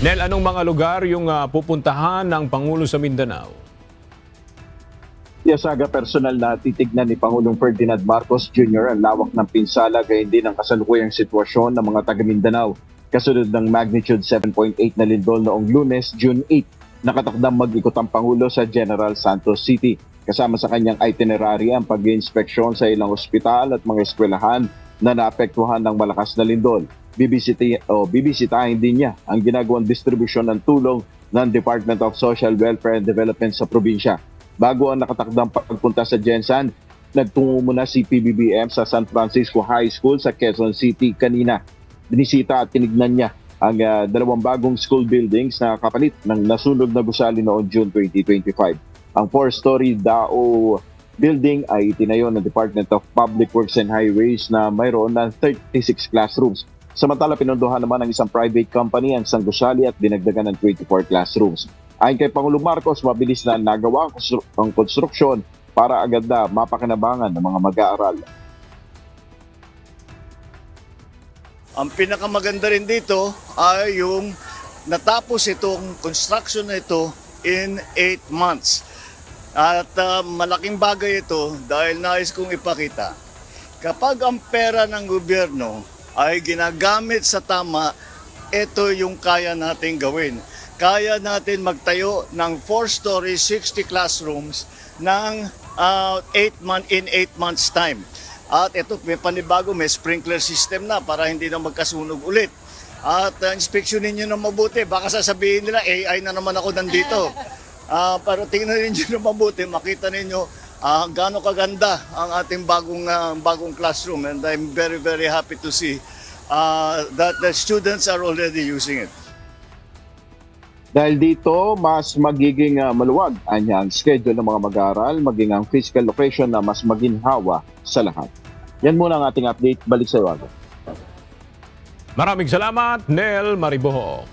Nel, anong mga lugar yung pupuntahan ng Pangulo sa Mindanao? Yasaga personal na titignan ni Pangulong Ferdinand Marcos Jr. ang lawak ng pinsala gayon din ang kasalukuyang sitwasyon ng mga taga Mindanao. Kasunod ng magnitude 7.8 na lindol noong Lunes, June 8, nakatakdang mag-ikot ang Pangulo sa General Santos City. Kasama sa kanyang itinerary ang pag-inspeksyon sa ilang ospital at mga eskwelahan na naapektuhan ng malakas na lindol. Bibisitahin din niya ang ginagawang distribusyon ng tulong ng Department of Social Welfare and Development sa probinsya. Bago ang nakatakdang pagpunta sa Gensan, nagtungo muna si PBBM sa San Francisco High School sa Quezon City kanina. Binisita at tinignan niya ang dalawang bagong school buildings na kapalit ng nasunog na gusali noong June 2025. Ang 4-story DAO building ay itinayo ng Department of Public Works and Highways na mayroon ng 36 classrooms. Samantala, pinunduhan naman ng isang private company ang isang gusali at dinagdagan ng 24 classrooms. Ayon kay Pangulong Marcos, mabilis na nagawa ang konstruksyon para agad na mapakinabangan ng mga mag-aaral. Ang pinakamaganda rin dito ay yung natapos itong construction na ito in 8 months. At malaking bagay ito dahil nais kong ipakita. Kapag ang pera ng gobyerno ay ginagamit sa tama, ito yung kaya natin gawin. Kaya natin magtayo ng 4-story, 60 classrooms ng 8 months time. At ito, may panibago, may sprinkler system na para hindi na magkasunog ulit. At inspeksyonin nyo na mabuti. Baka sasabihin nila, AI na naman ako nandito. Pero tingnan ninyo na mabuti, makita ninyo gaano kaganda ang ating bagong classroom. And I'm very, very happy to see that the students are already using it. Dahil dito, mas magiging maluwag ang schedule ng mga mag-aaral, maging ang physical location na mas maginhawa sa lahat. Yan muna ang ating update. Balik sa iyo, Aga. Maraming salamat, Nel Mariboho.